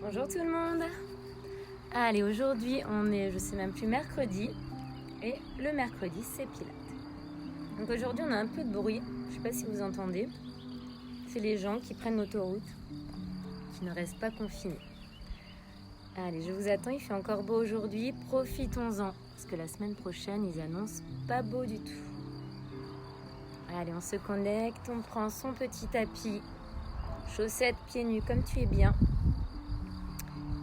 Bonjour tout le monde. Allez, aujourd'hui on est, je sais même plus, mercredi. Et le mercredi c'est Pilates. Donc aujourd'hui on a un peu de bruit, je sais pas si vous entendez. C'est les gens qui prennent l'autoroute, qui ne restent pas confinés. Allez, je vous attends, il fait encore beau aujourd'hui, profitons-en. Parce que la semaine prochaine ils annoncent pas beau du tout. Allez, on se connecte, on prend son petit tapis, chaussettes, pieds nus comme tu es bien.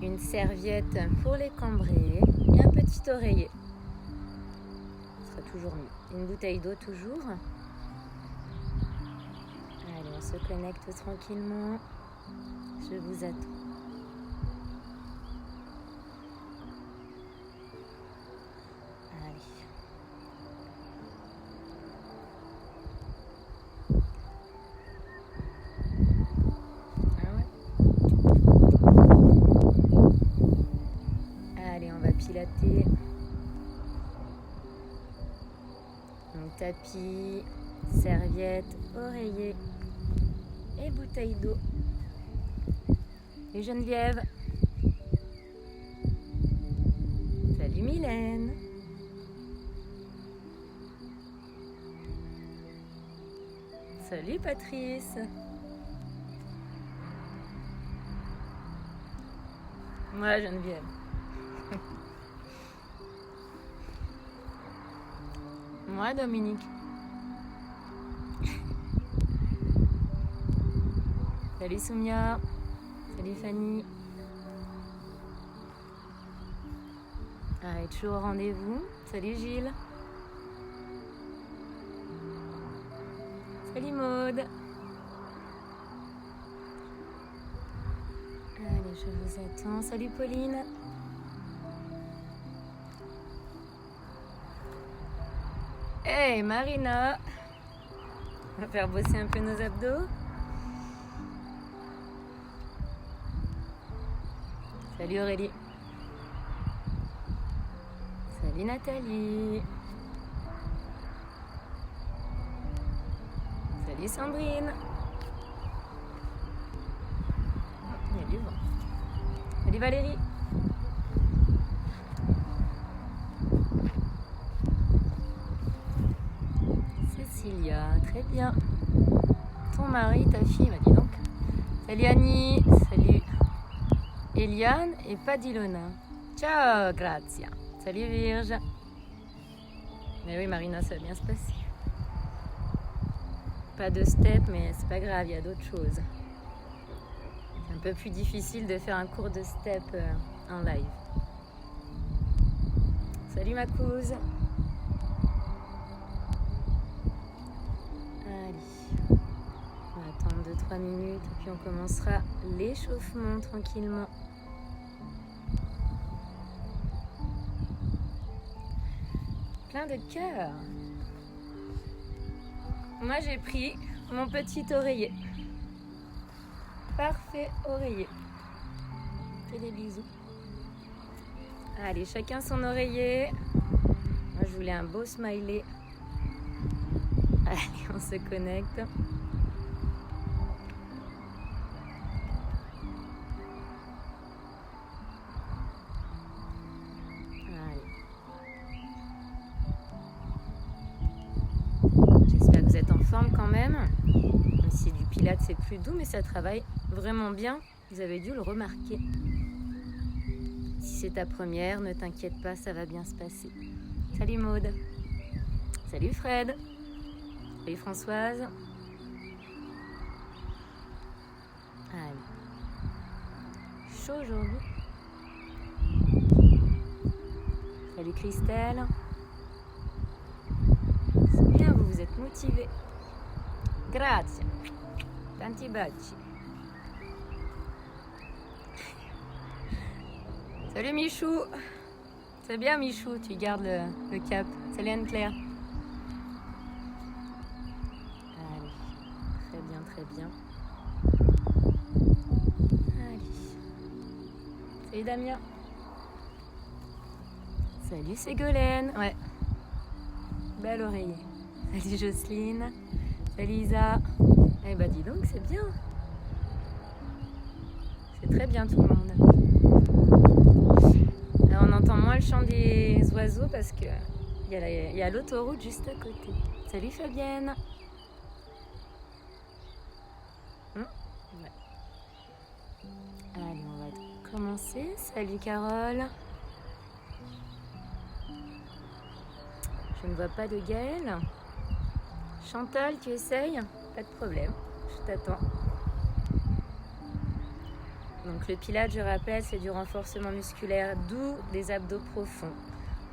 Une serviette pour les cambrer et un petit oreiller. Ce sera toujours mieux. Une bouteille d'eau toujours. Allez, on se connecte tranquillement. Je vous attends. Allez. Pilater. Donc tapis, serviette, oreiller et bouteille d'eau. Et Geneviève. Salut Mylène. Salut Patrice. Moi Geneviève. Moi, Dominique. Salut Soumia. Salut Fanny. Allez, toujours au rendez-vous. Salut Gilles. Salut Maude. Allez, je vous attends. Salut Pauline. Hey Marina, on va faire bosser un peu nos abdos. Salut Aurélie. Salut Nathalie. Salut Sandrine. Il y a du vent. Salut Valérie. Cécilia, très bien. Ton mari, ta fille, bah dis donc. Salut Annie, salut Eliane et Padilona. Ciao, Grazia. Salut Virge. Mais oui, Marina, ça va bien se passer. Pas de step, mais c'est pas grave, il y a d'autres choses. C'est un peu plus difficile de faire un cours de step en live. Salut ma couse. Allez, on va attendre 2-3 minutes et puis on commencera l'échauffement tranquillement. Plein de cœur. Moi j'ai pris mon petit oreiller. Parfait oreiller. Fais des bisous. Allez, chacun son oreiller. Moi je voulais un beau smiley. Allez, on se connecte. Allez. J'espère que vous êtes en forme quand même. Même si du pilates c'est plus doux, mais ça travaille vraiment bien. Vous avez dû le remarquer. Si c'est ta première, ne t'inquiète pas, ça va bien se passer. Salut Maude. Salut Fred. Salut Françoise. Allez. Chaud aujourd'hui. Salut Christelle. C'est bien, vous êtes motivés. Grazie. Tanti baci. Salut Michou. C'est bien Michou, tu gardes le cap. Salut Anne-Claire. Très bien. Allez. Salut Damien. Salut Ségolène. Ouais. Belle oreiller. Salut Jocelyne. Salut Isa. Eh bah dis donc, c'est bien. C'est très bien tout le monde. moins le chant des oiseaux parce que il y a l'autoroute juste à côté. Salut Fabienne. Ouais. Allez, on va commencer. Salut Carole. Je ne vois pas de Gaëlle. Chantal, tu essayes? Pas de problème, je t'attends. Donc le Pilates, je rappelle, c'est du renforcement musculaire, d'où des abdos profonds.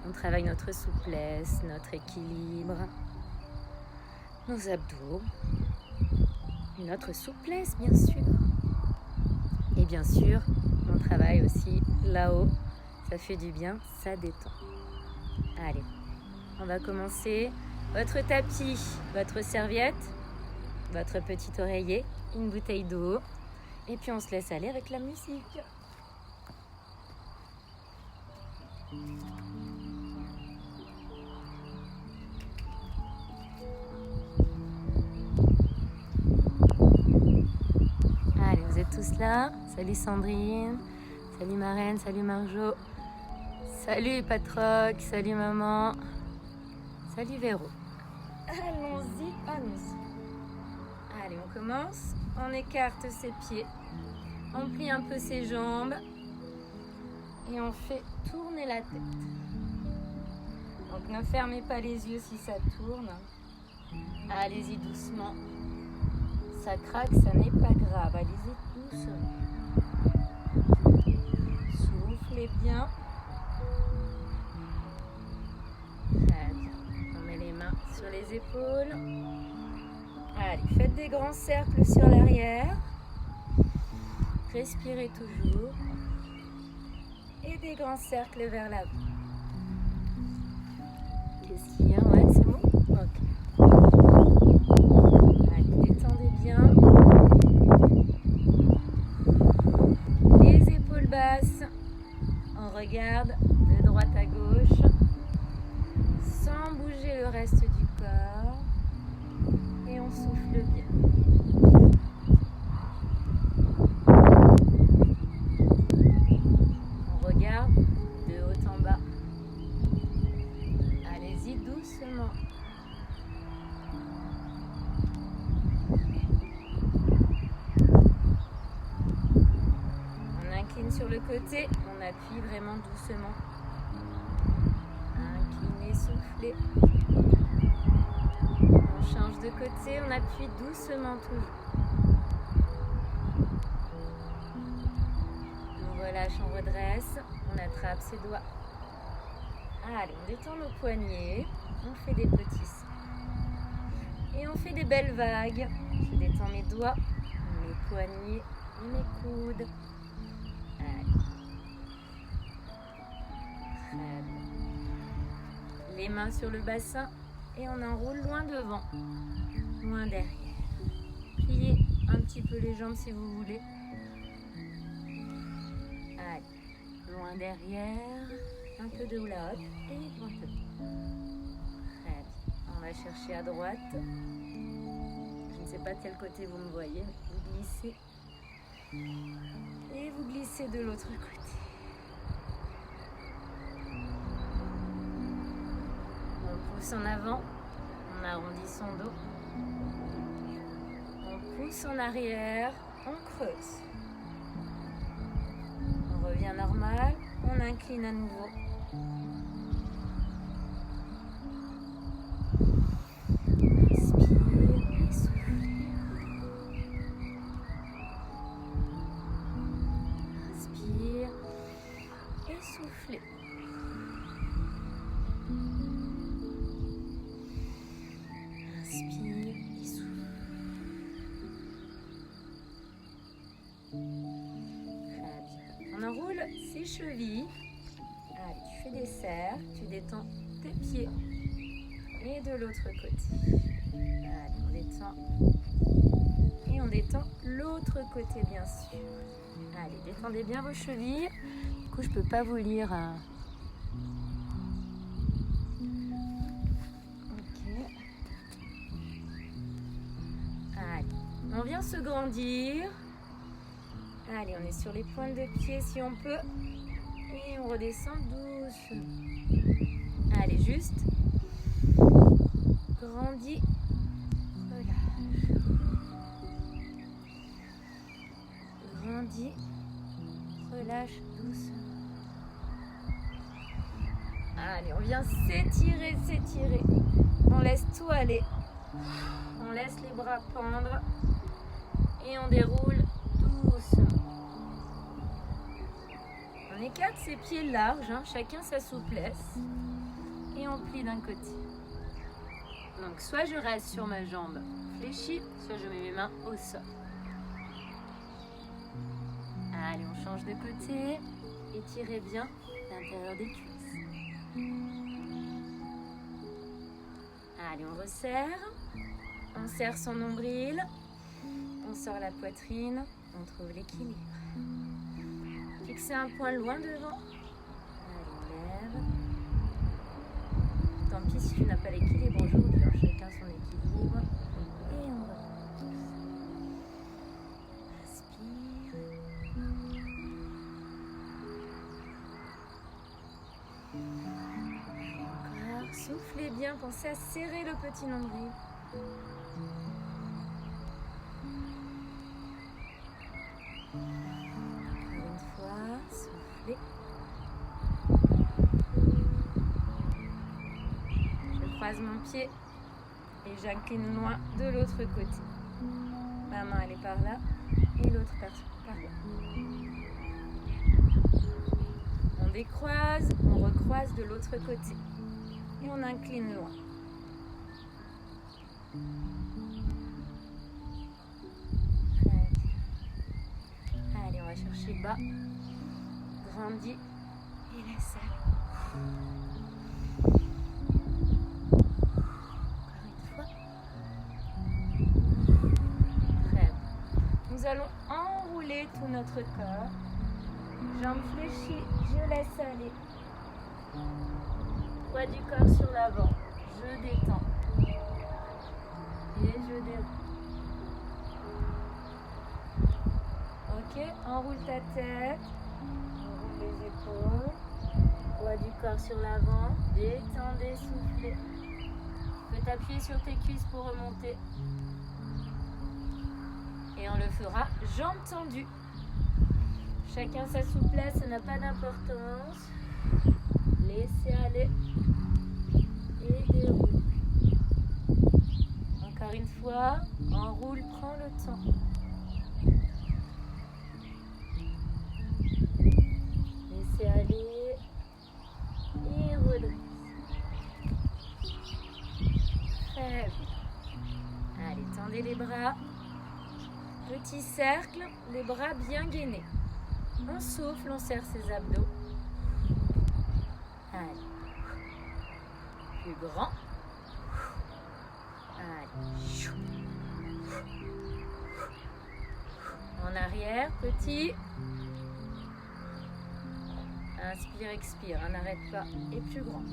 On travaille notre souplesse, notre équilibre, nos abdos, et notre souplesse, bien sûr. Et bien sûr, on travaille aussi là-haut. Ça fait du bien, ça détend. Allez, on va commencer. Votre tapis, votre serviette, votre petit oreiller, une bouteille d'eau. Et puis on se laisse aller avec la musique. Allez, vous êtes tous là. Salut Sandrine, salut Marraine, salut Marjo, salut Patroc, salut maman, salut Véro. Allons-y, allons-y. Allez, on commence. On écarte ses pieds, on plie un peu ses jambes et on fait tourner la tête. Donc ne fermez pas les yeux si ça tourne. Allez-y doucement. Ça craque, ça n'est pas grave. Allez-y doucement. Soufflez bien. Très bien. On met les mains sur les épaules. Allez, faites des grands cercles sur l'arrière. Respirez toujours. Et des grands cercles vers l'avant. Qu'est-ce qu'il y a? Ouais, c'est bon? Ok. Allez, détendez bien. Les épaules basses. On regarde de droite à gauche. Sans bouger le reste du corps. Et on souffle bien. On regarde de haut en bas. Allez-y doucement. On incline sur le côté, on appuie vraiment doucement. Inclinez, soufflez. On change de côté, on appuie doucement toujours. On relâche, on redresse, on attrape ses doigts. Allez, on détend nos poignets, on fait des petits sauts. Et on fait des belles vagues. Je détends mes doigts, mes poignets et mes coudes. Allez. Très bien. Les mains sur le bassin. Et on enroule loin devant, loin derrière. Pliez un petit peu les jambes si vous voulez. Allez, loin derrière, un peu de hula hop et loin devant. Très bien. On va chercher à droite. Je ne sais pas de quel côté vous me voyez, mais vous glissez. Et vous glissez de l'autre côté. On pousse en avant, on arrondit son dos. On pousse en arrière, on creuse. On revient normal, on incline à nouveau. Inspire et souffle. Inspire et souffle. Inspire et souffle. Très bien. On enroule ses chevilles. Allez, tu fais des cercles, tu détends tes pieds. Et de l'autre côté. Allez, on détend. Et on détend l'autre côté, bien sûr. Allez, détendez bien vos chevilles. Du coup, je ne peux pas vous lire. Ok. Allez, on vient se grandir. Allez, on est sur les pointes de pied si on peut. Et on redescend doucement. Allez, juste. Grandis. Relâche. Grandis. Relâche doucement. Allez, on vient s'étirer, s'étirer. On laisse tout aller. On laisse les bras pendre. Et on déroule doucement. On écarte ses pieds larges, hein, chacun sa souplesse. Et on plie d'un côté. Donc soit je reste sur ma jambe fléchie, soit je mets mes mains au sol. Allez, on change de côté. Étirez bien l'intérieur des cuisses. Allez, on resserre. On serre son nombril. On sort la poitrine. On trouve l'équilibre. Fixez un point loin devant. Allez, on lève. Tant pis si tu n'as pas l'équilibre aujourd'hui. Chacun son équilibre. Et on repose. Respire. Encore. Soufflez bien. Pensez à serrer le petit nombril. Encore une fois. Soufflez. Je croise mon pied et j'incline loin de l'autre côté. Ma main elle est par là et l'autre par là. On décroise, on recroise de l'autre côté et on incline loin. Allez, on va chercher bas. Grandis et laisse aller. Nous allons enrouler tout notre corps. Jambes fléchies, je laisse aller. Poids du corps sur l'avant. Je détends. Et je déroule. Ok, enroule ta tête. Enroule les épaules. Poids du corps sur l'avant. Détendez, soufflez. Tu peux t'appuyer sur tes cuisses pour remonter. Et on le fera jambes tendues. Chacun sa souplesse, ça n'a pas d'importance. Laissez aller. Et déroule. Encore une fois, enroule, prends le temps. Laissez aller. Et redresse. Très bien. Allez, tendez les bras. Petit cercle, les bras bien gainés. On souffle, on serre ses abdos. Allez. Plus grand. Allez. En arrière, petit. Inspire, expire, on n'arrête pas. Et plus grand.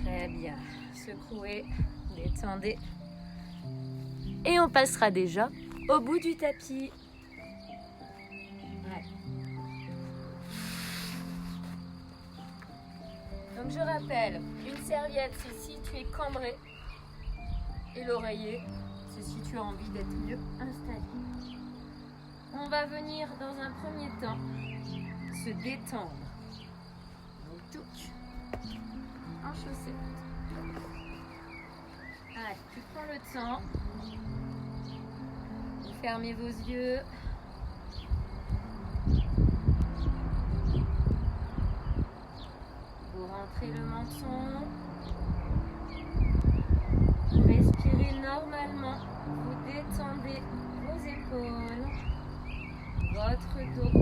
Très bien. Secouez, détendez. Et on passera déjà au bout du tapis. Ouais. Donc je rappelle, une serviette, c'est si tu es cambré. Et l'oreiller, c'est si tu as envie d'être mieux installé. On va venir dans un premier temps se détendre. Donc touc, en chaussettes. Allez, tu prends le temps. Vous fermez vos yeux. Vous rentrez le menton. Respirez normalement. Vous détendez vos épaules, votre dos,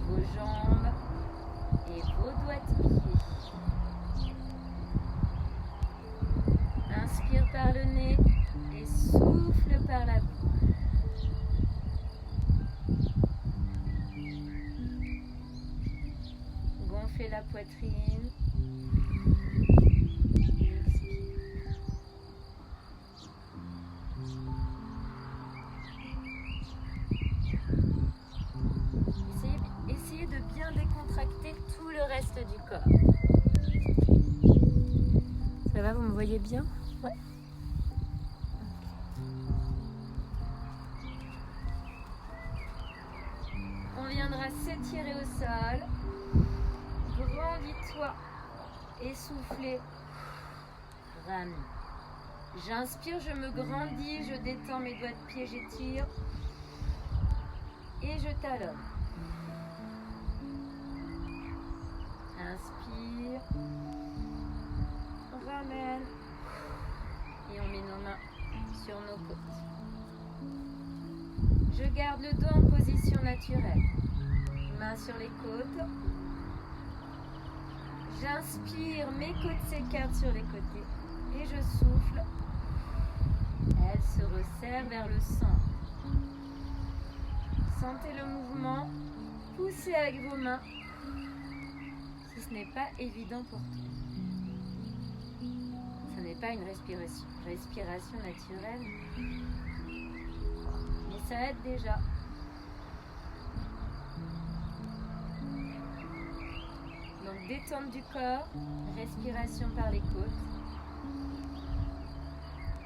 vos jambes et vos doigts de pied. Inspire par le nez et souffle par la bouche. Gonflez la poitrine. reste du corps. Ça va, vous me voyez bien? Ouais. On viendra s'étirer au sol. Grandis-toi. Essoufflez. Ramène. J'inspire, je me grandis, je détends mes doigts de pied, j'étire. Et je talonne. Inspire. Ramène. Et on met nos mains sur nos côtes. Je garde le dos en position naturelle. Mains sur les côtes. J'inspire, mes côtes s'écartent sur les côtés. Et je souffle. Elle se resserre vers le centre. Sentez le mouvement. Poussez avec vos mains. Si ce n'est pas évident pour toi. Ce n'est pas une respiration naturelle. Mais ça aide déjà. Donc détente du corps, respiration par les côtes.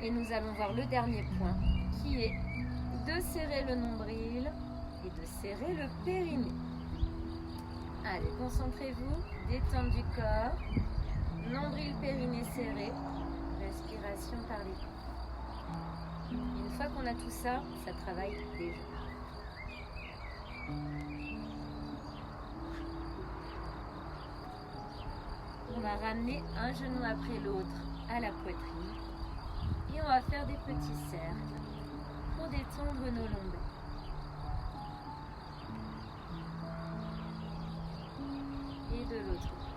Et nous allons voir le dernier point qui est de serrer le nombril et de serrer le périnée. Allez, concentrez-vous, détente du corps, nombril, périnée serré, respiration par les côtes. Une fois qu'on a tout ça, ça travaille déjà. On va ramener un genou après l'autre à la poitrine et on va faire des petits cercles pour détendre nos lombaires. Et de l'autre côté.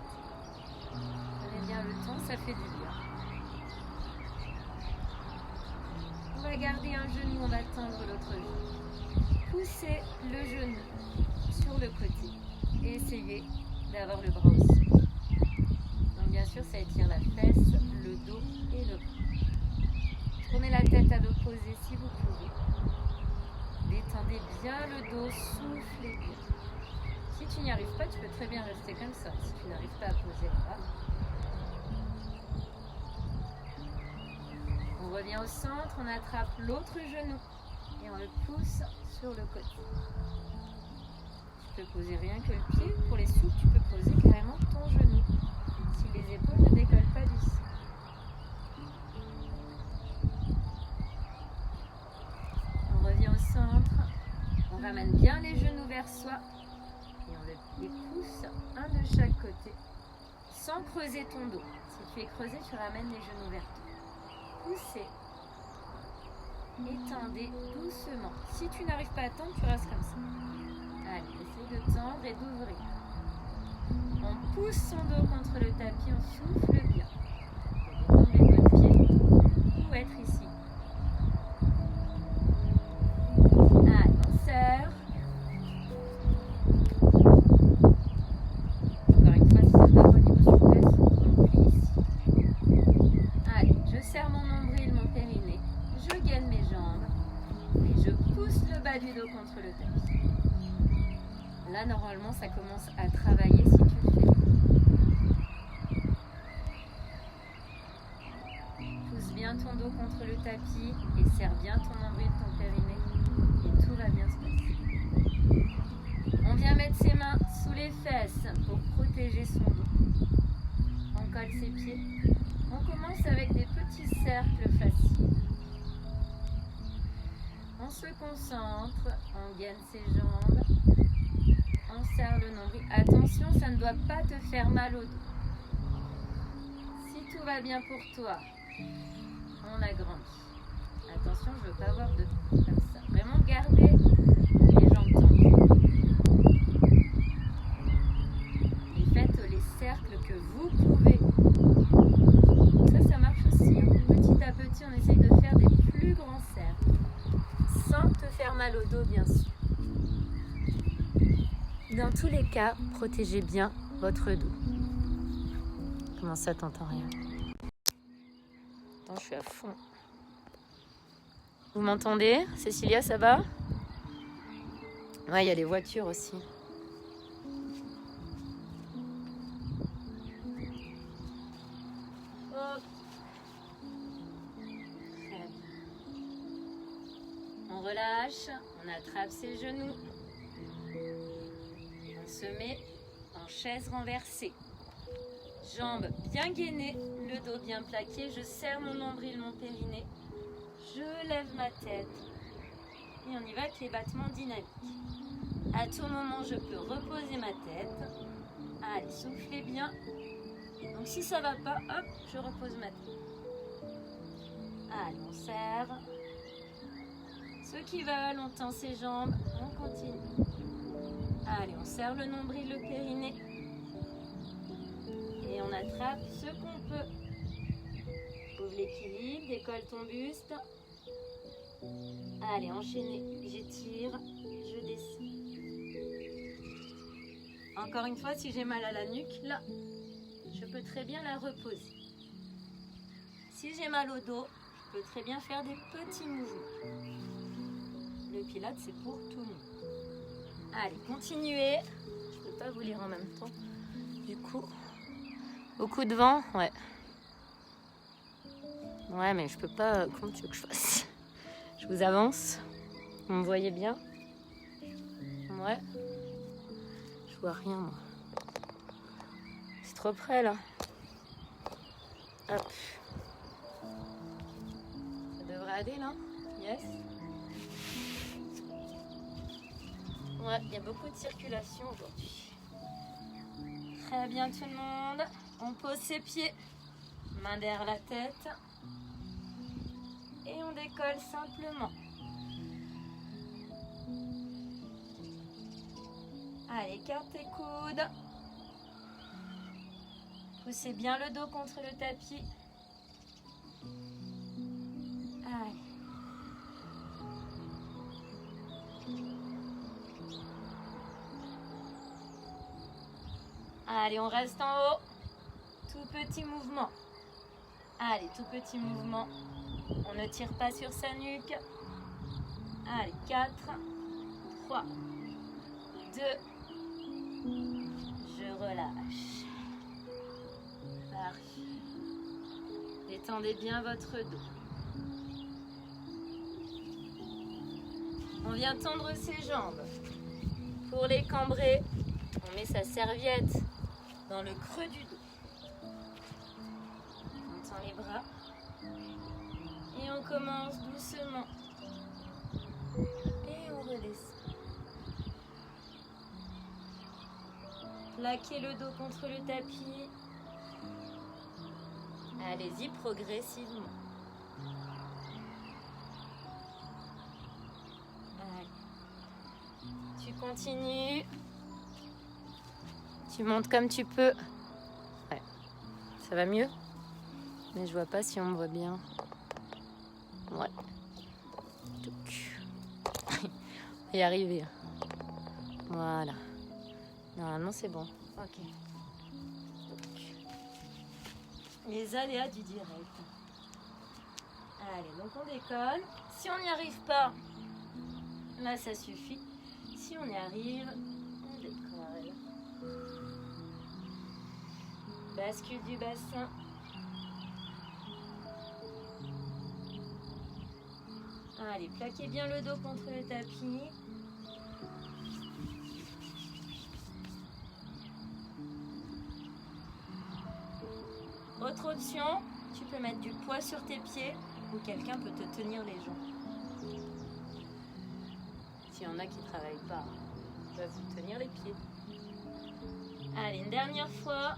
Prenez bien le temps, ça fait du bien. On va garder un genou, on va tendre l'autre genou. Poussez le genou sur le côté et essayez d'avoir le bras aussi. Donc bien sûr, ça étire la fesse, le dos et le bras. Tournez la tête à l'opposé si vous pouvez. Détendez bien le dos, soufflez bien. Si tu n'y arrives pas, tu peux très bien rester comme ça. Si tu n'arrives pas à poser le bras. On revient au centre, on attrape l'autre genou et on le pousse sur le côté. Tu peux poser rien que le pied. Pour les soupes, tu peux poser carrément ton genou. Si les épaules ne décollent pas du sol. On revient au centre. On ramène bien les genoux vers soi. Et on les pousse un de chaque côté. Sans creuser ton dos. Si tu es creusé, tu ramènes les genoux vers toi. Poussez. Étendez doucement. Si tu n'arrives pas à tendre, tu restes comme ça. Allez, essaye de tendre et d'ouvrir. On pousse son dos contre le tapis, on souffle bien. On détend les doigts de pied ou être ici. Allez, on serre. Encore une fois, si ça ne va pas au niveau souplesse, on plie ici. Allez, je serre mon nombril, mon périnée. Je gaine mes jambes. Et je pousse le bas du dos contre le tapis. Là, normalement, ça commence à travailler si tu le fais. Pousse bien ton dos contre le tapis et serre bien ton nombril, ton périnée. Et tout va bien se passer. On vient mettre ses mains sous les fesses pour protéger son dos. On colle ses pieds. On commence avec des petits cercles faciles. On se concentre, on gaine ses jambes. On serre le nombril. Attention, ça ne doit pas te faire mal au dos. Si tout va bien pour toi, on agrandit. Attention, je ne veux pas avoir de dos comme ça. Vraiment garder les jambes tendues. Et faites les cercles que vous pouvez. Ça marche aussi. Petit à petit, on essaye de faire des plus grands cercles. Sans te faire mal au dos, bien sûr. Dans tous les cas, protégez bien votre dos. Comment ça, t'entends rien? Attends, je suis à fond. Vous m'entendez? Cécilia, ça va? Ouais, il y a les voitures aussi. On relâche, on attrape ses genoux. On se met en chaise renversée. Jambes bien gainées, le dos bien plaqué. Je serre mon nombril, mon périnée. Je lève ma tête. Et on y va avec les battements dynamiques. À tout moment, je peux reposer ma tête. Allez, soufflez bien. Donc si ça ne va pas, hop, je repose ma tête. Allez, on serre. Ceux qui veulent, on tend ses jambes, on continue. Allez, on serre le nombril, le périnée. Et on attrape ce qu'on peut. Ouvre l'équilibre, décolle ton buste. Allez, enchaînez. J'étire, je descends. Encore une fois, si j'ai mal à la nuque, là, je peux très bien la reposer. Si j'ai mal au dos, je peux très bien faire des petits mouvements. Le Pilates, c'est pour tout le monde. Allez, continuez. Je ne peux pas vous lire en même temps. Du coup, beaucoup de vent, ouais. Ouais, mais je peux pas. Comment tu veux que je fasse? Je vous avance. Vous me voyez bien? Ouais. Je vois rien, moi. C'est trop près, là. Hop. Ça devrait aller, là? Yes. Ouais, il y a beaucoup de circulation aujourd'hui. Très bien, tout le monde. On pose ses pieds. Main derrière la tête. Et on décolle simplement. Allez, écarte tes coudes. Poussez bien le dos contre le tapis. Allez. Allez, on reste en haut. Tout petit mouvement. Allez, tout petit mouvement. On ne tire pas sur sa nuque. Allez, 4, 3, 2, je relâche. Parfait. Détendez bien votre dos. On vient tendre ses jambes. Pour les cambrer, on met sa serviette dans le creux du dos. On tend les bras. Et on commence doucement. Et on redescend. Plaquez le dos contre le tapis. Allez-y progressivement. Allez. Tu continues. Tu montes comme tu peux. Ouais. Ça va mieux? Mais je vois pas si on me voit bien. Ouais. On va y arriver. Voilà. Normalement, c'est bon. Ok. Les aléas du direct. Allez, donc on décolle. Si on n'y arrive pas, là, ça suffit. Si on y arrive, on décolle. Bascule du bassin. Allez, plaquez bien le dos contre le tapis. Autre option, tu peux mettre du poids sur tes pieds ou quelqu'un peut te tenir les jambes. S'il y en a qui ne travaillent pas, ils peuvent vous tenir les pieds. Allez, une dernière fois.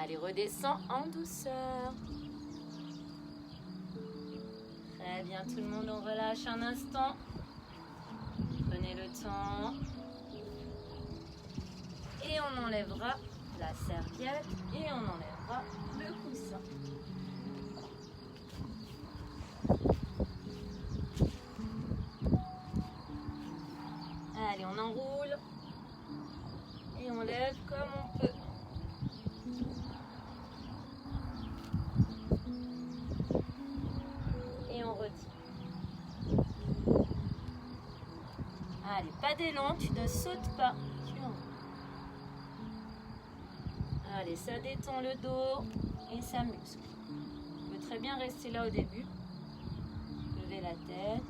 Allez, redescends en douceur. Très bien, tout le monde, on relâche un instant. Prenez le temps. Et on enlèvera la serviette et on enlèvera le coussin. Allez, on enroule et on lève comme on peut. Et on retire. Allez, pas d'élan, tu ne sautes pas. Tu enroules. Allez, ça détend le dos et ça muscle. On peut très bien rester là au début. Levez la tête.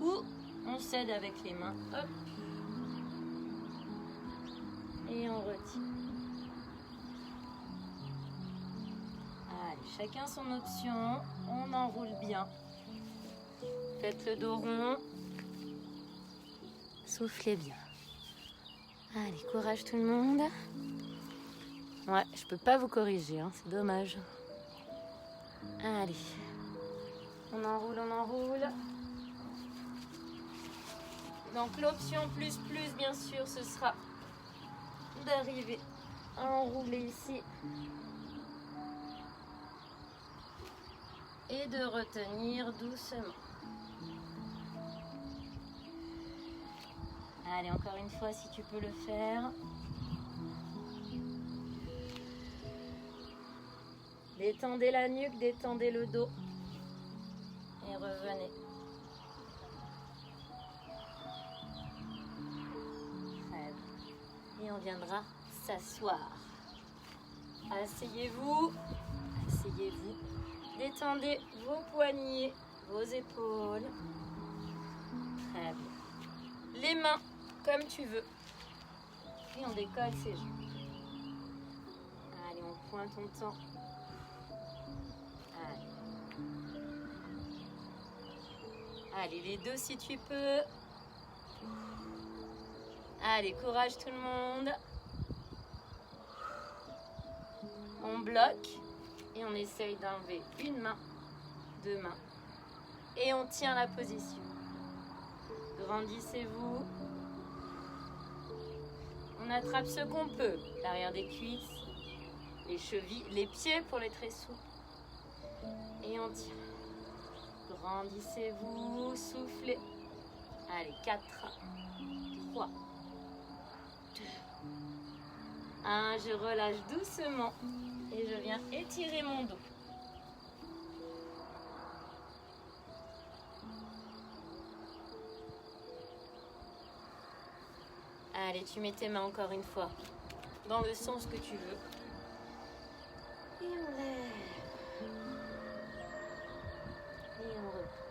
Ou on s'aide avec les mains. Hop. Et on retire. Allez, chacun son option. On enroule bien. Faites le dos rond. Soufflez bien. Allez, courage tout le monde. Ouais, je peux pas vous corriger, hein, c'est dommage. Allez. On enroule, on enroule. Donc l'option plus, bien sûr, ce sera d'arriver à enrouler ici. Et de retenir doucement. Allez, encore une fois, si tu peux le faire. Détendez la nuque, détendez le dos. Et revenez. Très bien. Et on viendra s'asseoir. Asseyez-vous. Asseyez-vous. Détendez vos poignets, vos épaules. Très bien. Les mains comme tu veux. Et on décolle ses jambes. Allez, on pointe, on tend. Allez. Allez, les deux si tu peux. Allez, courage tout le monde. On bloque et on essaye d'enlever une main, deux mains. Et on tient la position. Grandissez-vous. On attrape ce qu'on peut. L'arrière des cuisses, les chevilles, les pieds pour les très souples. Et on tient. Grandissez-vous, soufflez. Allez, 4, 3, 2, 1. Je relâche doucement et je viens étirer mon dos. Allez, tu mets tes mains encore une fois dans le sens que tu veux. Et on lève. Et on reprend.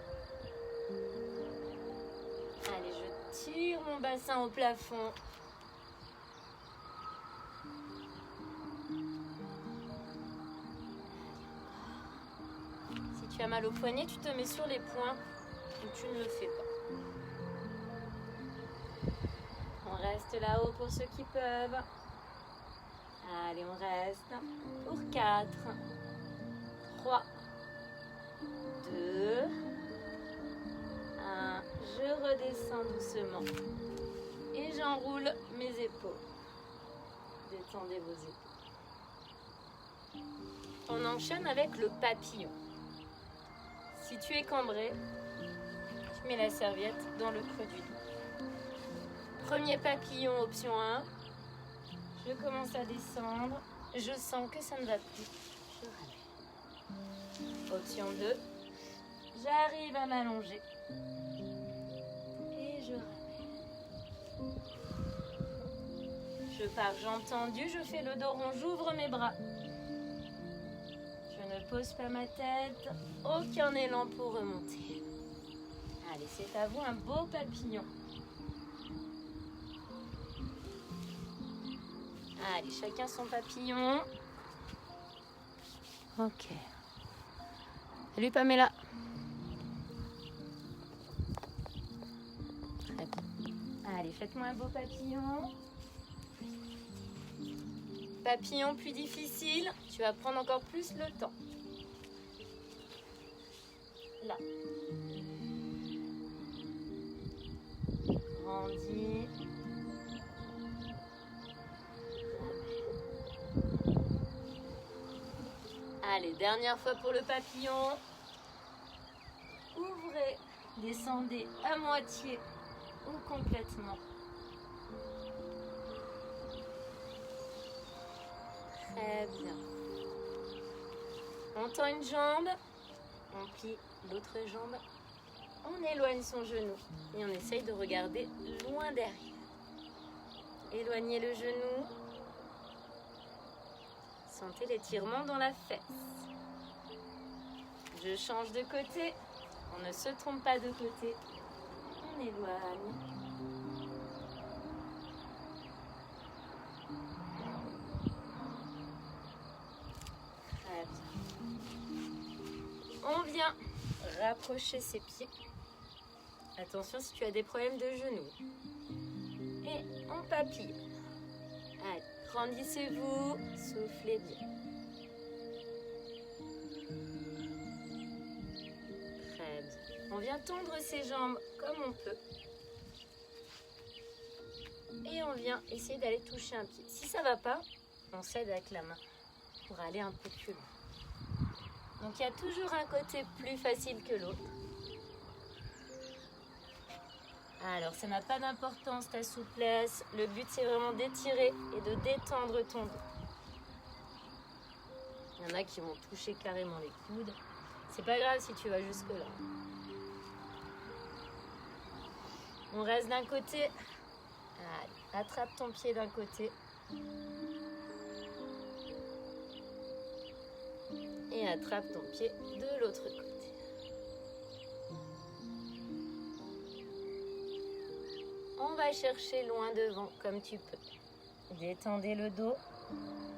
Allez, je tire mon bassin au plafond. Si tu as mal au poignet, tu te mets sur les poings ou tu ne le fais pas. On reste là-haut pour ceux qui peuvent. Allez, on reste pour 4, 3, 2, 1. Je redescends doucement et j'enroule mes épaules. Détendez vos épaules. On enchaîne avec le papillon. Si tu es cambré, tu mets la serviette dans le creux du dos. Premier papillon, option 1. Je commence à descendre. Je sens que ça ne va plus. Je ramène. Option 2. J'arrive à m'allonger. Et je ramène. Je pars jambes tendues. Je fais le dos rond. J'ouvre mes bras. Je ne pose pas ma tête. Aucun élan pour remonter. Allez, c'est à vous un beau papillon. Allez, chacun son papillon. Ok. Salut Pamela. Très bien. Allez, faites-moi un beau papillon. Papillon plus difficile, tu vas prendre encore plus le temps. Là. Grandis. Allez, dernière fois pour le papillon. Ouvrez, descendez à moitié ou complètement. Très bien. On tend une jambe, on plie l'autre jambe, On éloigne son genou et on essaye de regarder loin derrière. Éloignez le genou. Sentez l'étirement dans la fesse. Je change de côté. On ne se trompe pas de côté. On éloigne. Très bien. On vient rapprocher ses pieds. Attention si tu as des problèmes de genoux. Et on papille. Allez, grandissez-vous, soufflez bien. Très bien. On vient tendre ses jambes comme on peut. Et on vient essayer d'aller toucher un pied. Si ça ne va pas, on s'aide avec la main pour aller un peu plus loin. Donc il y a toujours un côté plus facile que l'autre. Alors ça n'a pas d'importance ta souplesse. Le but c'est vraiment d'étirer et de détendre ton dos. Il y en a qui vont toucher carrément les coudes. C'est pas grave si tu vas jusque là. On reste d'un côté. Allez, attrape ton pied d'un côté. Et attrape ton pied de l'autre côté. On va chercher loin devant comme tu peux. Détendez le dos.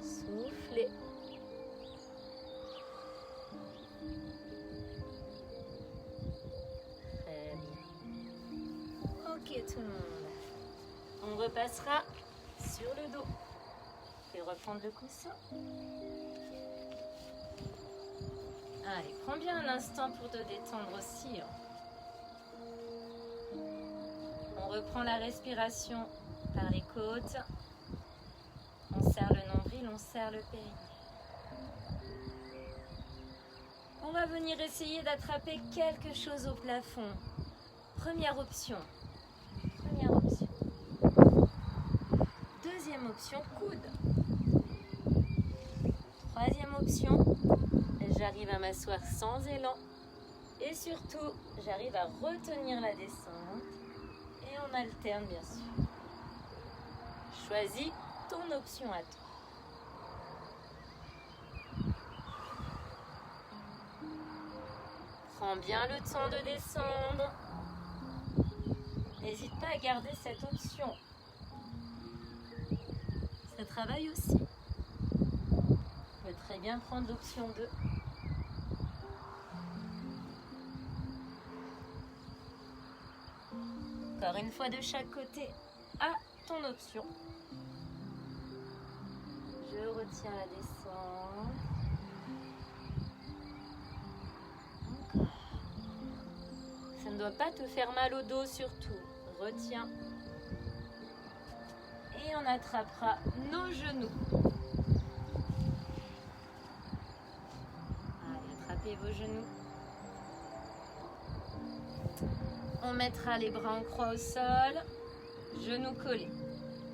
Soufflez. Très bien. Ok tout le monde. On repassera sur le dos. Et reprendre le coussin. Allez, prends bien un instant pour te détendre aussi. On reprend la respiration par les côtes. On serre le nombril, on serre le périnée. On va venir essayer d'attraper quelque chose au plafond. Première option. Deuxième option, coude. Troisième option, j'arrive à m'asseoir sans élan. Et surtout, j'arrive à retenir la descente. Et on alterne bien sûr. Choisis ton option à toi. Prends bien le temps de descendre. N'hésite pas à garder cette option. Ça travaille aussi. Tu peux très bien prendre l'option 2. Encore une fois de chaque côté à ton option. Je retiens la descente. Encore. Ça ne doit pas te faire mal au dos surtout. Retiens. Et on attrapera nos genoux. Allez, attrapez vos genoux. On mettra les bras en croix au sol, genoux collés.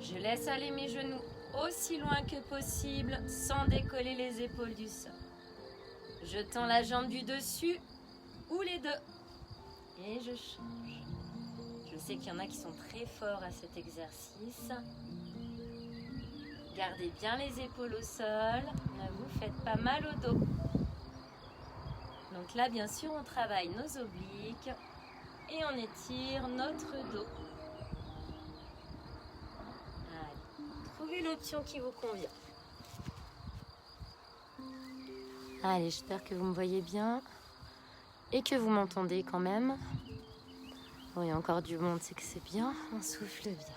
Je laisse aller mes genoux aussi loin que possible sans décoller les épaules du sol. Je tends la jambe du dessus ou les deux. Et je change. Je sais qu'il y en a qui sont très forts à cet exercice. Gardez bien les épaules au sol, ne vous faites pas mal au dos. Donc là, bien sûr, on travaille nos obliques. Et on étire notre dos. Allez, trouvez l'option qui vous convient. Allez, j'espère que vous me voyez bien et que vous m'entendez quand même. Bon, il y a encore du monde, c'est que c'est bien. On souffle bien.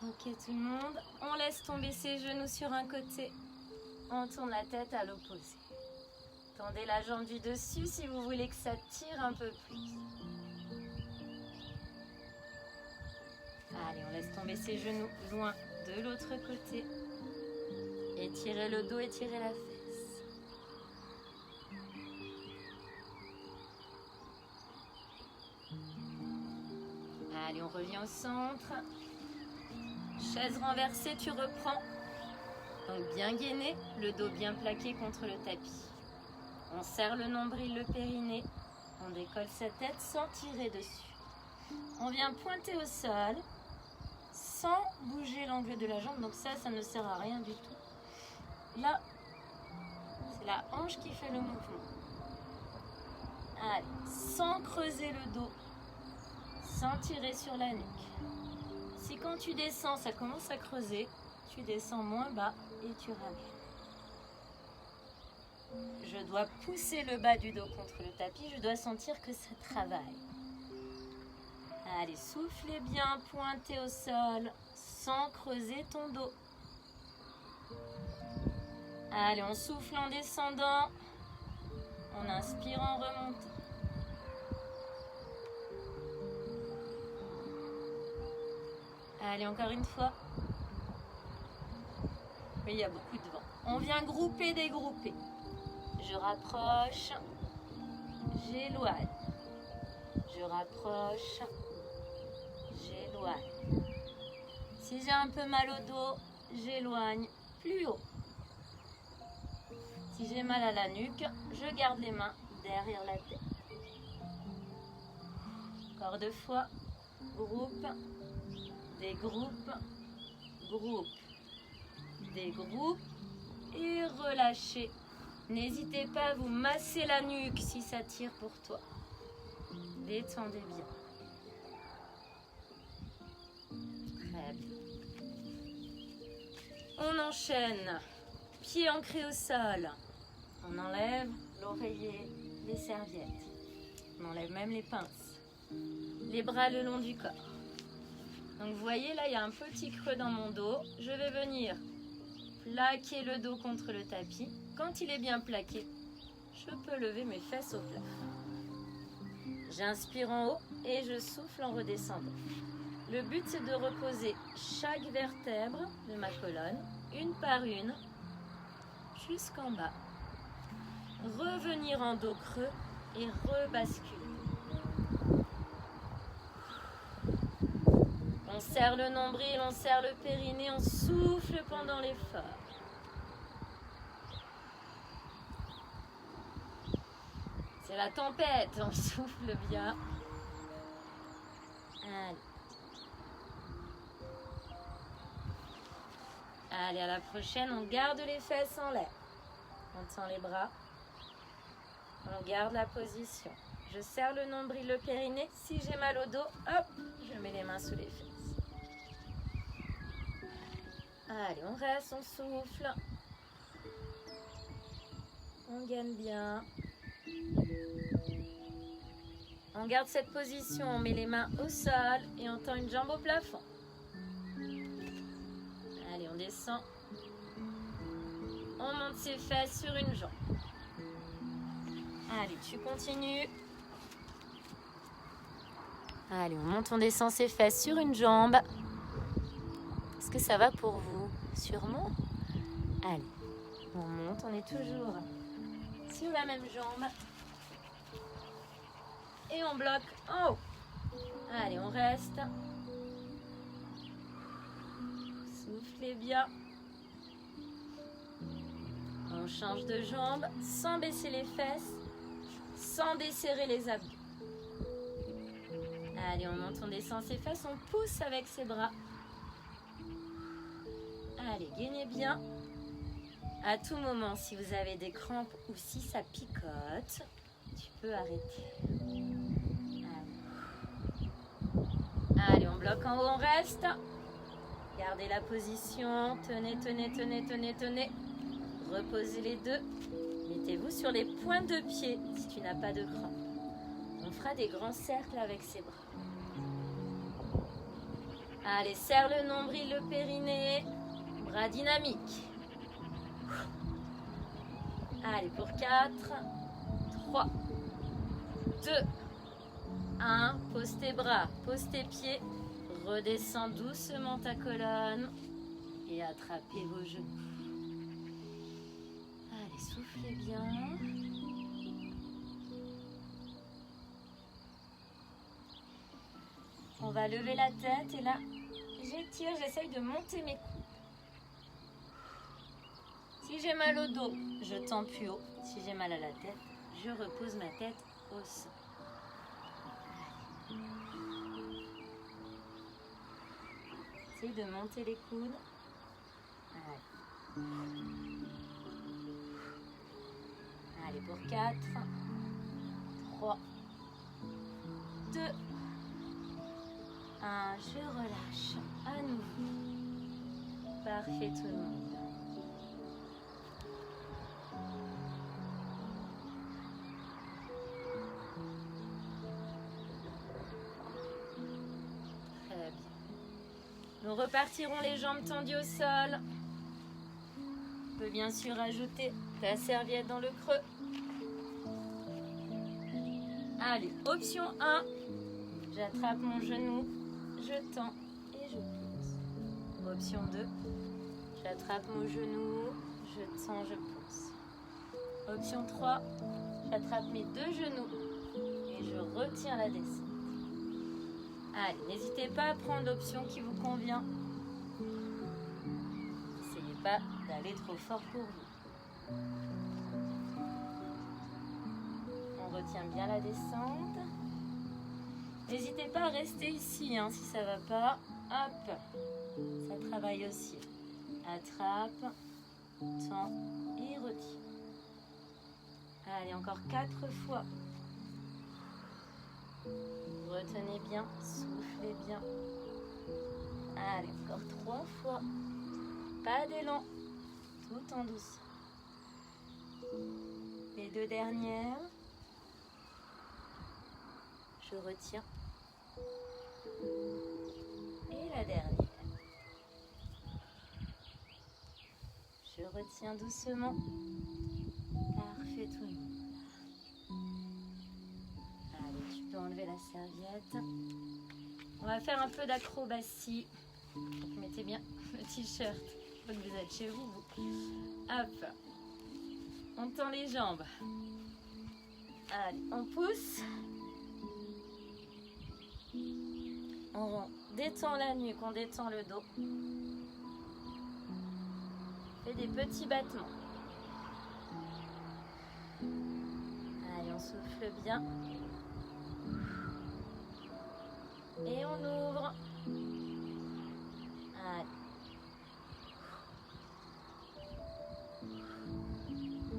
Ok tout le monde, on laisse tomber ses genoux sur un côté. On tourne la tête à l'opposé. Tendez la jambe du dessus si vous voulez que ça tire un peu plus. Allez, on laisse tomber ses genoux loin de l'autre côté. Étirez le dos, étirez la fesse. Allez, on revient au centre. Chaise renversée, tu reprends. Donc bien gainé, le dos bien plaqué contre le tapis. On serre le nombril, le périnée. On décolle sa tête sans tirer dessus. On vient pointer au sol sans bouger l'angle de la jambe. Donc ça ne sert à rien du tout. Là, c'est la hanche qui fait le mouvement. Allez, sans creuser le dos, sans tirer sur la nuque. Si quand tu descends, ça commence à creuser, tu descends moins bas et tu ramènes. Je dois pousser le bas du dos contre le tapis, je dois sentir que ça travaille. Allez, soufflez bien, pointez au sol, sans creuser ton dos. Allez, on souffle en descendant, on inspire en remontant. Allez, encore une fois. Mais il y a beaucoup de vent. On vient grouper, dégrouper. Je rapproche, j'éloigne. Je rapproche, j'éloigne. Si j'ai un peu mal au dos, j'éloigne plus haut. Si j'ai mal à la nuque, je garde les mains derrière la tête. Encore 2 fois. Groupe, dégroupe, groupe, dégroupe et relâchez. N'hésitez pas à vous masser la nuque si ça tire pour toi. Détendez bien. Très bien. On enchaîne. Pieds ancrés au sol. On enlève l'oreiller, les serviettes. On enlève même les pinces. Les bras le long du corps. Donc vous voyez, là, il y a un petit creux dans mon dos. Je vais venir plaquer le dos contre le tapis. Quand il est bien plaqué, je peux lever mes fesses au plat. J'inspire en haut et je souffle en redescendant. Le but, c'est de reposer chaque vertèbre de ma colonne, une par une, jusqu'en bas. Revenir en dos creux et rebasculer. On serre le nombril, on serre le périnée, on souffle pendant l'effort. C'est la tempête, on souffle bien. Allez. Allez, à la prochaine, on garde les fesses en l'air. On tend les bras. On garde la position. Je serre le nombril, le périnée. Si j'ai mal au dos, hop, je mets les mains sous les fesses. Allez, on reste, on souffle. On gagne bien. On garde cette position, on met les mains au sol et on tend une jambe au plafond. Allez, on descend. On monte ses fesses sur une jambe. Allez, tu continues. Allez, on monte, on descend ses fesses sur une jambe. Est-ce que ça va pour vous? Sûrement. Allez, on monte, on est toujours sur la même jambe. Et on bloque en haut. Allez, on reste. Soufflez bien. On change de jambe sans baisser les fesses, sans desserrer les abdos. Allez, on monte, on descend ses fesses, on pousse avec ses bras. Allez, gagnez bien. À tout moment, si vous avez des crampes ou si ça picote, tu peux arrêter. Allez, on bloque en haut, on reste. Gardez la position. Tenez, tenez, tenez, tenez, tenez. Reposez les deux. Mettez-vous sur les pointes de pied si tu n'as pas de crampes. On fera des grands cercles avec ses bras. Allez, serre le nombril, le périnée. Bras dynamiques. Allez, pour 4, 3, 2, 1. Pose tes bras, pose tes pieds. Redescends doucement ta colonne et attrapez vos genoux. Allez, soufflez bien. On va lever la tête et là, j'étire, j'essaye de monter mes coudes. Si j'ai mal au dos, je tends plus haut. Si j'ai mal à la tête, je repose ma tête au sol. Essayez de monter les coudes. Allez. Allez, pour 4, 3, 2, 1. Je relâche à nouveau. Parfait tout le monde. Très bien. Nous repartirons les jambes tendues au sol. On peut bien sûr ajouter ta serviette dans le creux. Allez, option 1. J'attrape mon genou, je tends et je pousse. Option 2. J'attrape mon genou, je tends, je pousse. Option 3. J'attrape mes deux genoux et je retiens la descente. Allez, n'hésitez pas à prendre l'option qui vous convient. N'essayez pas d'aller trop fort pour vous. On retient bien la descente. N'hésitez pas à rester ici si ça ne va pas. Hop, ça travaille aussi. Attrape, tend et retire. Allez, encore 4 fois. Retenez bien, soufflez bien. Allez, encore 3 fois. Pas d'élan, tout en douceur. Les 2 dernières. Je retiens. Et la dernière. Je retiens doucement. Parfait tout le monde. Allez, tu peux enlever la serviette. On va faire un peu d'acrobatie. Mettez bien le t-shirt. Faut que vous êtes chez vous. Hop. On tend les jambes. Allez, on pousse. On détend la nuque, on détend le dos. Fait des petits battements. Allez, on souffle bien. Et on ouvre. Allez.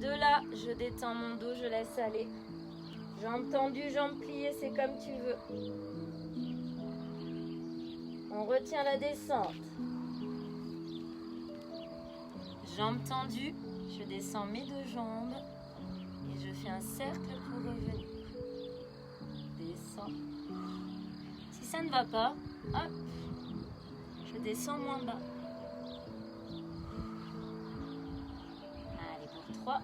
De là, je détends mon dos, je laisse aller. Jambes tendues, jambes pliées, c'est comme tu veux. On retient la descente. Jambes tendues, je descends mes 2 jambes et je fais un cercle pour revenir. Descends. Si ça ne va pas, hop, je descends moins bas. Allez, pour 3.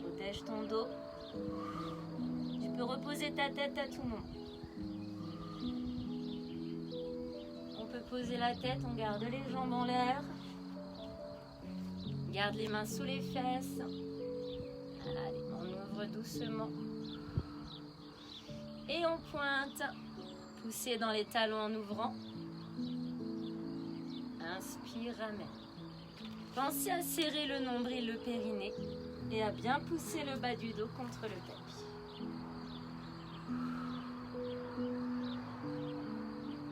Protège ton dos. Tu peux reposer ta tête à tout moment. On peut poser la tête, on garde les jambes en l'air. Garde les mains sous les fesses. Allez, on ouvre doucement. Et on pointe. Poussez dans les talons en ouvrant. Inspire, ramène. Pensez à serrer le nombril, le périnée. Et à bien pousser le bas du dos contre le tapis.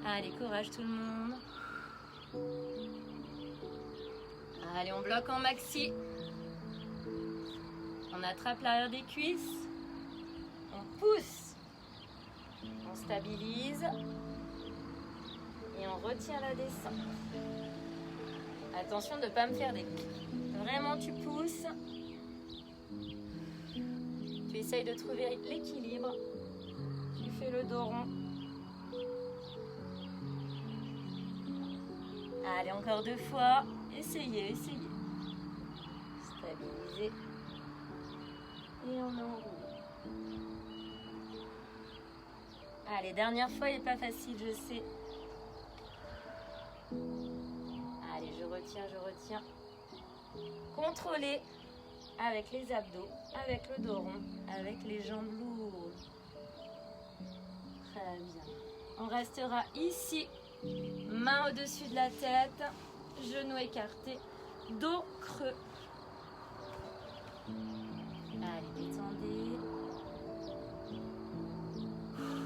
Allez, courage tout le monde. Allez, on bloque en maxi. On attrape l'arrière des cuisses. On pousse. On stabilise. Et on retient la descente. Attention de ne pas me faire des pics. Vraiment, tu pousses. Tu essayes de trouver l'équilibre. Tu fais le dos rond. Allez, encore 2 fois. Essayez. Stabilisez. Et on enroule. Allez, dernière fois, il n'est pas facile, je sais. Allez, je retiens. Contrôlez avec les abdos, avec le dos rond, avec les jambes lourdes. Très bien. On restera ici, main au-dessus de la tête, genoux écartés. dos creux. Allez, détendez.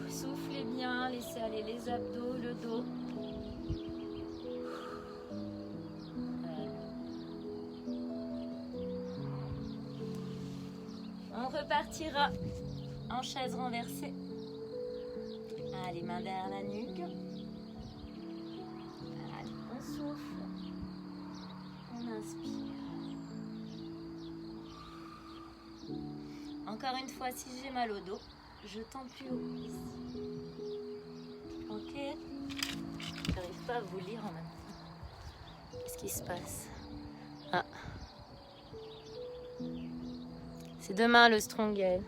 Soufflez bien, laissez aller les abdos, le dos. On repartira en chaise renversée. Allez, mains derrière la nuque. Allez, on souffle. On inspire. Encore une fois, si j'ai mal au dos, je tends plus haut ici. Ok. J'arrive pas à vous lire en même temps. Qu'est-ce qui se passe? Ah. C'est demain le Strongel.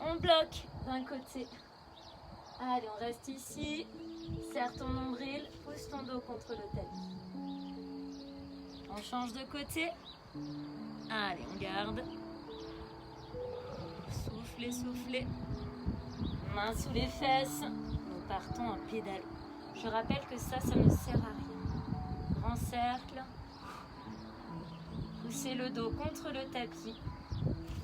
On bloque d'un côté. Allez, on reste ici. Serre ton nombril, pousse ton dos contre le tapis. On change de côté. Allez, on garde. Soufflez, soufflez. Mains sous les fesses. Nous partons en pédalo. Je rappelle que ça ne sert à rien. Grand cercle. Poussez le dos contre le tapis.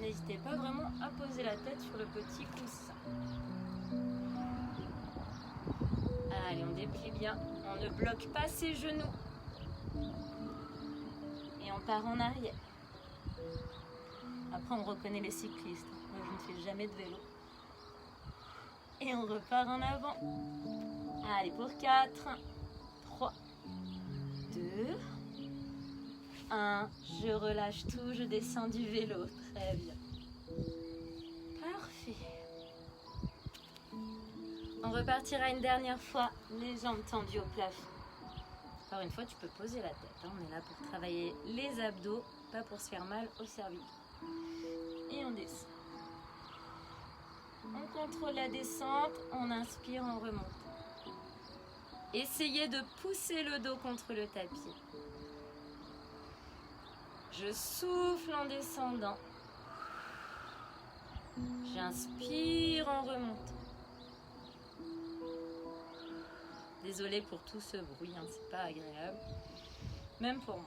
N'hésitez pas vraiment à poser la tête sur le petit coussin. Allez, on déplie bien. On ne bloque pas ses genoux. Et on part en arrière. Après, on reconnaît les cyclistes. Moi, je ne fais jamais de vélo. Et on repart en avant. Allez, pour 4, 3, 2, 1. Je relâche tout, je descends du vélo. Très bien. Parfait. On repartira une dernière fois, les jambes tendues au plafond. Encore une fois, tu peux poser la tête. On est là pour travailler les abdos, pas pour se faire mal au cervical. Et on descend. On contrôle la descente, on inspire, on remonte. Essayez de pousser le dos contre le tapis. Je souffle en descendant. J'inspire en remontant. Désolée pour tout ce bruit, hein, c'est pas agréable. Même pour moi.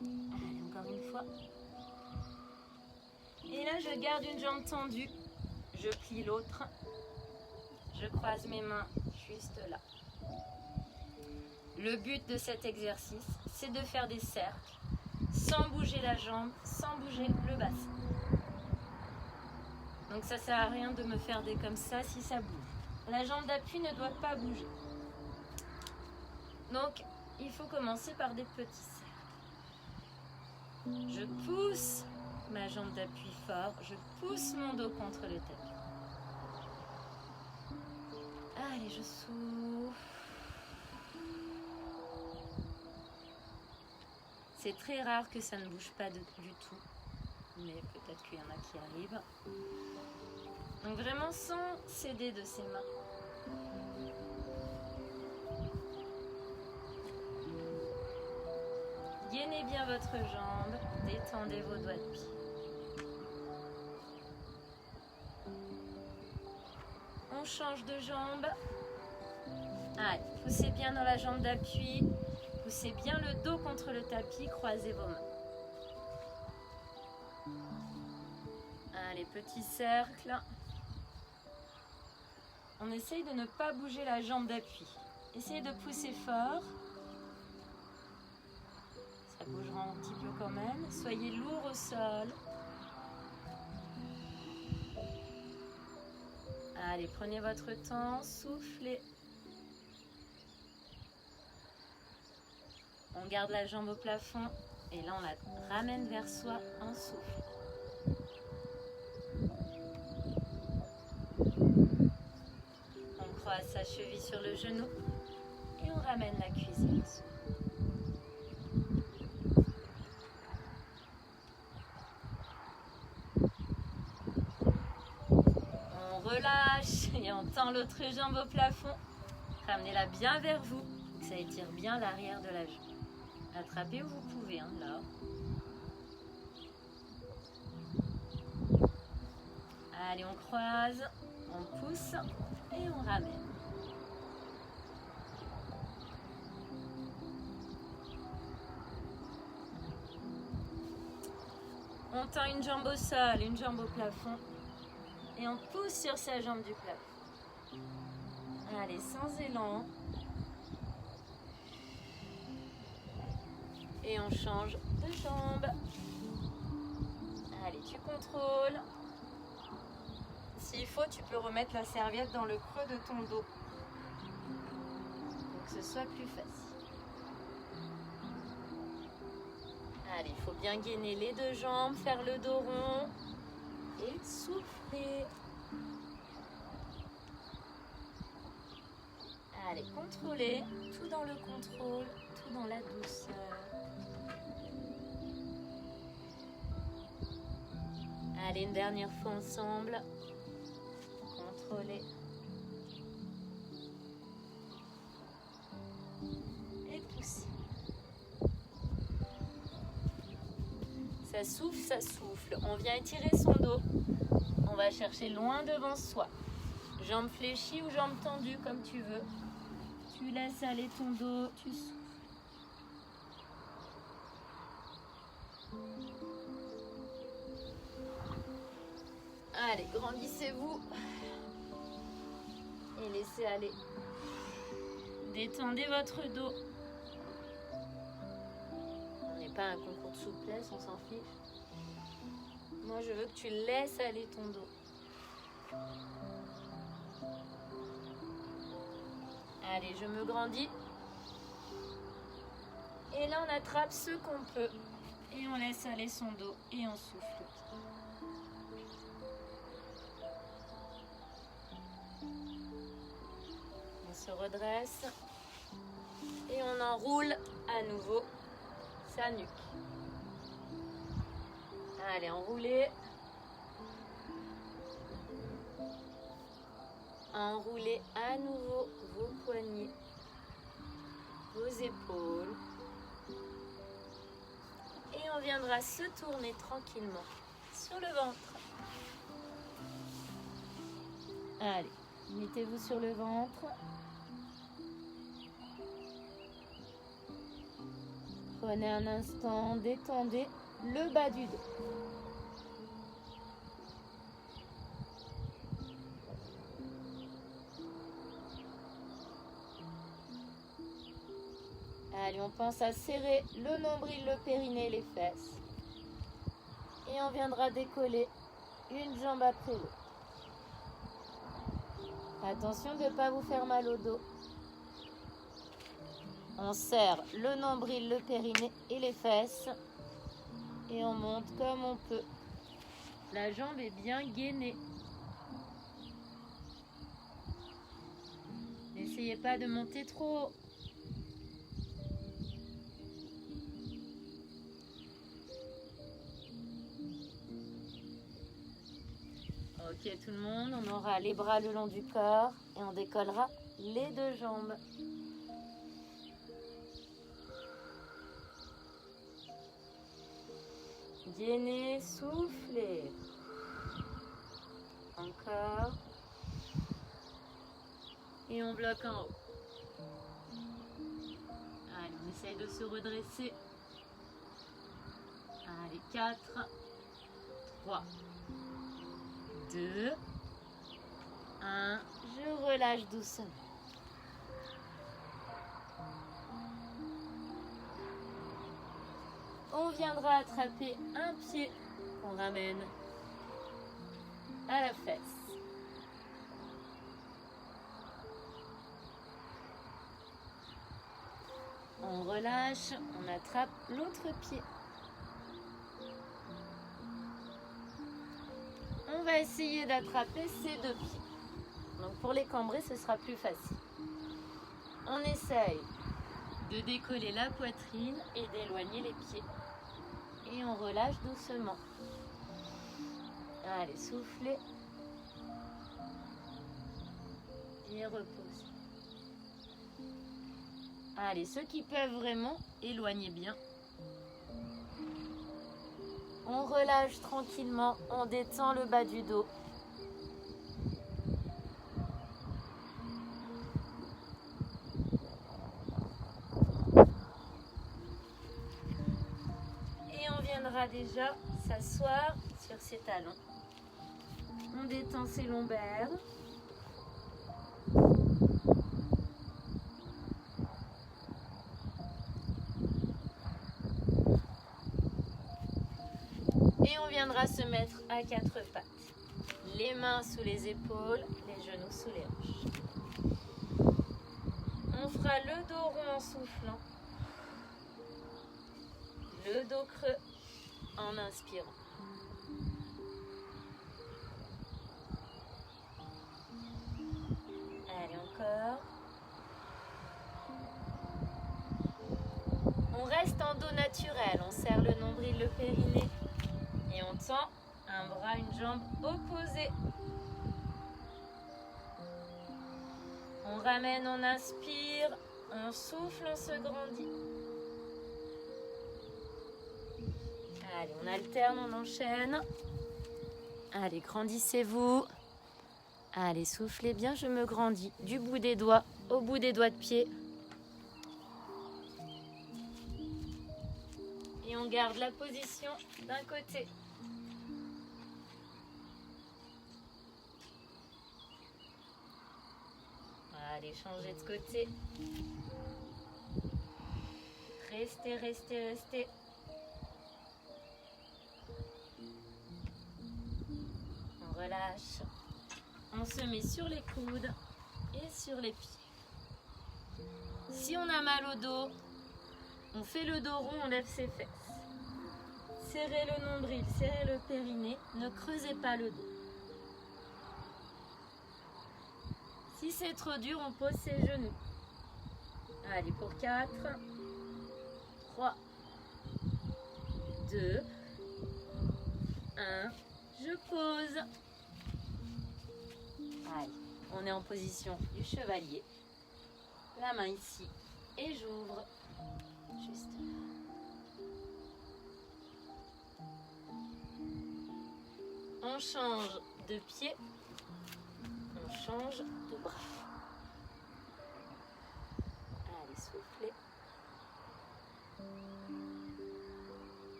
Allez, encore une fois. Et là, je garde une jambe tendue. Je plie l'autre. Je croise mes mains juste là. Le but de cet exercice, c'est de faire des cercles sans bouger la jambe, sans bouger le bassin. Donc ça sert à rien de me faire des comme ça si ça bouge. La jambe d'appui ne doit pas bouger. Donc il faut commencer par des petits cercles. Je pousse ma jambe d'appui fort, je pousse mon dos contre le tapis. Allez, je souffle. C'est très rare que ça ne bouge pas du tout, mais peut-être qu'il y en a qui arrivent. Donc vraiment sans céder de ses mains. Gainez bien votre jambe, détendez vos doigts de pied. On change de jambe. Allez, poussez bien dans la jambe d'appui. Poussez bien le dos contre le tapis, croisez vos mains. Allez, petit cercle. On essaye de ne pas bouger la jambe d'appui. Essayez de pousser fort. Ça bougera un petit peu quand même. Soyez lourd au sol. Allez, prenez votre temps, soufflez. On garde la jambe au plafond et là on la ramène vers soi en souffle. On croise sa cheville sur le genou et on ramène la cuisse vers soi. On relâche et on tend l'autre jambe au plafond. Ramenez-la bien vers vous, que ça étire bien l'arrière de la jambe. Attrapez où vous pouvez, hein, là. Allez, on croise, on pousse Et on ramène. On tend une jambe au sol, une jambe au plafond. Et on pousse sur sa jambe du plafond. Allez, sans élan. Et on change de jambe. Allez, tu contrôles. S'il faut, tu peux remettre la serviette dans le creux de ton dos. Pour que ce soit plus facile. Allez, il faut bien gainer les deux jambes, faire le dos rond. Et souffler. Allez, contrôler. Tout dans le contrôle, tout dans la douceur. Allez, une dernière fois ensemble. Contrôler. Et pousser. Ça souffle, ça souffle. On vient étirer son dos. On va chercher loin devant soi. Jambes fléchies ou jambes tendues comme tu veux. Tu laisses aller ton dos, tu souffles. Allez, grandissez-vous. Et laissez aller. Détendez votre dos. On n'est pas un concours de souplesse, on s'en fiche. Moi, je veux que tu laisses aller ton dos. Allez, je me grandis. Et là, on attrape ce qu'on peut. Et on laisse aller son dos et on souffle. On se redresse. Et on enroule à nouveau sa nuque. Allez, enroulez. Enroulez à nouveau vos poignets, vos épaules. Et on viendra se tourner tranquillement sur le ventre. Allez, mettez-vous sur le ventre. Prenez un instant, détendez le bas du dos. Allez, on pense à serrer le nombril, le périnée, les fesses. Et on viendra décoller une jambe après l'autre. Attention de ne pas vous faire mal au dos. On serre le nombril, le périnée et les fesses. Et on monte comme on peut. La jambe est bien gainée. N'essayez pas de monter trop haut. Ok tout le monde, on aura les bras le long du corps et on décollera les deux jambes. Gainez, soufflez. Encore. Et on bloque en haut. Allez, on essaye de se redresser. Allez, 4, 3, 2, 1. Je relâche doucement. On viendra attraper un pied qu'on ramène à la fesse. On relâche, on attrape l'autre pied. On va essayer d'attraper ces deux pieds. Donc pour les cambrer, ce sera plus facile. On essaye de décoller la poitrine et d'éloigner les pieds. Et on relâche doucement. Allez, soufflez. Et reposez. Allez, ceux qui peuvent vraiment, éloignez bien. On relâche tranquillement, on détend le bas du dos. viendra déjà s'asseoir sur ses talons. On détend ses lombaires. Et on viendra se mettre à quatre pattes. Les mains sous les épaules, les genoux sous les hanches. On fera le dos rond en soufflant. Le dos creux en inspirant. Allez, encore. On reste en dos naturel. On serre le nombril, le périnée. Et on tend un bras, une jambe opposée. On ramène, on inspire. On souffle, on se grandit. Allez, on alterne, on enchaîne. Allez, grandissez-vous. Allez, soufflez bien, je me grandis. Du bout des doigts au bout des doigts de pied. Et on garde la position d'un côté. Allez, changez de côté. Restez, restez, restez. On relâche. On se met sur les coudes et sur les pieds. Si on a mal au dos, on fait le dos rond, on lève ses fesses. Serrez le nombril, serrez le périnée, ne creusez pas le dos. Si c'est trop dur, on pose ses genoux. Allez, pour 4, 3, 2, 1, je pose. Allez, on est en position du chevalier. La main ici et j'ouvre juste là. On change de pied, on change de bras. Allez, soufflez.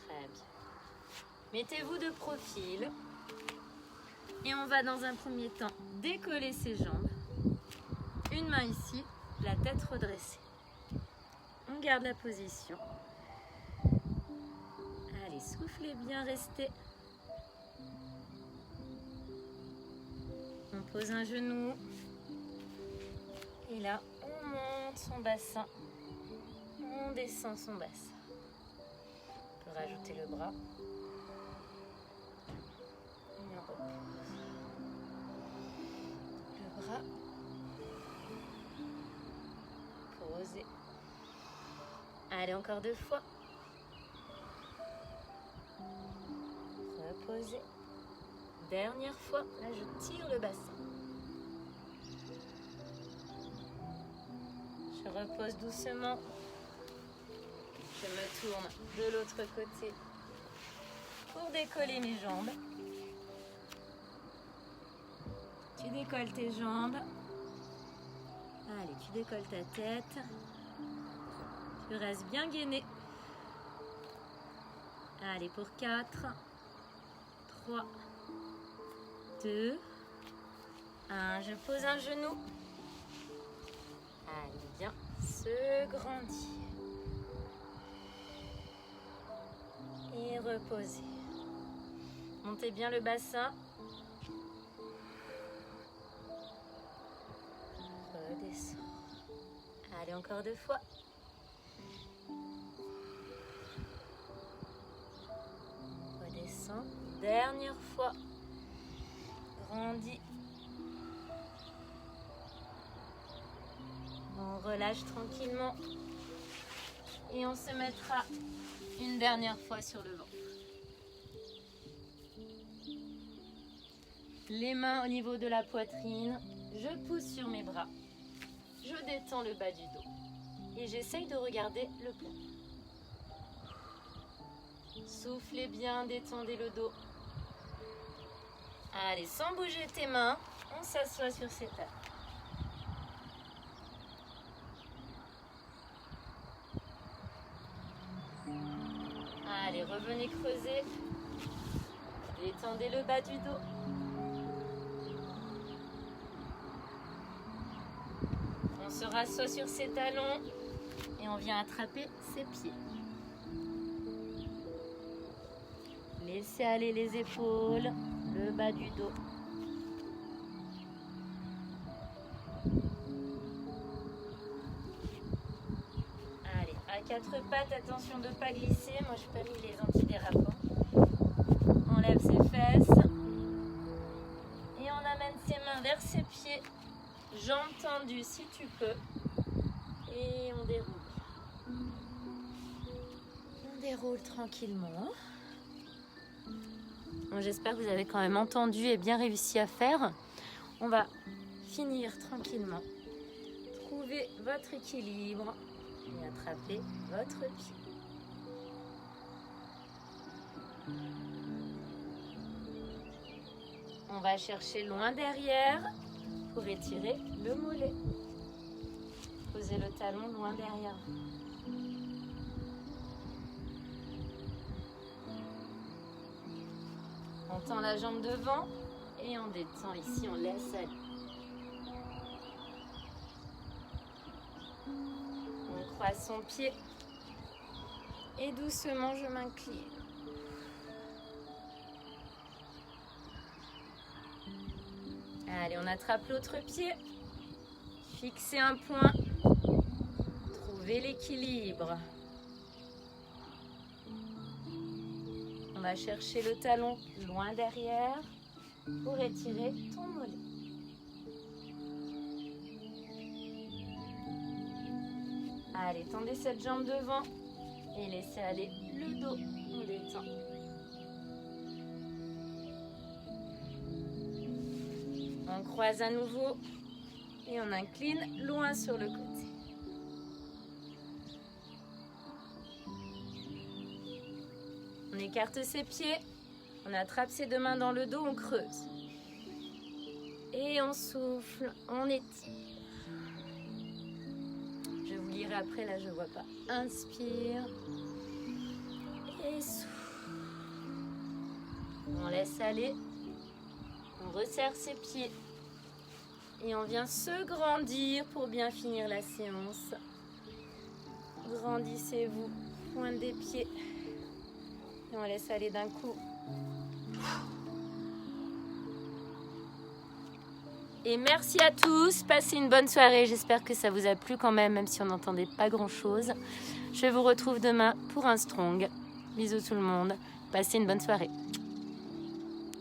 Très bien. Mettez-vous de profil. Et on va dans un premier temps décoller ses jambes. Une main ici, la tête redressée. On garde la position. Allez, soufflez bien, restez. On pose un genou. Et là, on monte son bassin. On descend son bassin. On peut rajouter le bras. Et on repose. Le bras. Posez. Allez, encore 2 fois. Reposez. Dernière fois. Là, je tire le bassin. Je repose doucement. Je me tourne de l'autre côté pour décoller mes jambes. Tu décolles tes jambes. Allez, tu décolles ta tête. Tu restes bien gainé. Allez, pour 4, 3, 2, 1. Je pose un genou. Allez, bien, se grandit. Et reposez. Montez bien le bassin. Redescends. Allez, encore 2 fois. Redescends. Dernière fois. Grandis. On relâche tranquillement. Et on se mettra une dernière fois sur le ventre. Les mains au niveau de la poitrine. Je pousse sur mes bras. Je détends le bas du dos. Et j'essaye de regarder le plafond. Soufflez bien, détendez le dos. Allez, sans bouger tes mains, on s'assoit sur ses talons. Allez, Revenez creuser. Détendez le bas du dos. On se rassoit sur ses talons et on vient attraper ses pieds. Laissez aller les épaules, le bas du dos. Allez, à quatre pattes, attention de ne pas glisser. Moi, je n'ai pas mis les antidérapants. On lève ses fesses et on amène ses mains vers ses pieds. Jambes tendues si tu peux. Et on déroule. On déroule tranquillement. Bon, j'espère que vous avez quand même entendu et bien réussi à faire. On va finir tranquillement. Trouvez votre équilibre et attrapez votre pied. On va chercher loin derrière pour étirer le mollet. Posez le talon loin derrière. On tend la jambe devant et on détend ici, on laisse aller. On croise son pied et doucement je m'incline. Allez, on attrape l'autre pied. Fixez un point. Trouvez l'équilibre. On va chercher le talon loin derrière pour étirer ton mollet. Allez, tendez cette jambe devant et laissez aller le dos. On détend. On croise à nouveau et on incline loin sur le côté. On écarte ses pieds, on attrape ses deux mains dans le dos, on creuse. Et on souffle, on étire. Je vous lirai après, là je ne vois pas. Inspire et souffle. On laisse aller. On resserre ses pieds. Et on vient se grandir pour bien finir la séance. Grandissez-vous, pointe des pieds. Et on laisse aller d'un coup. Et merci à tous, passez une bonne soirée. J'espère que ça vous a plu quand même si on n'entendait pas grand-chose. Je vous retrouve demain pour un strong. Bisous tout le monde, passez une bonne soirée.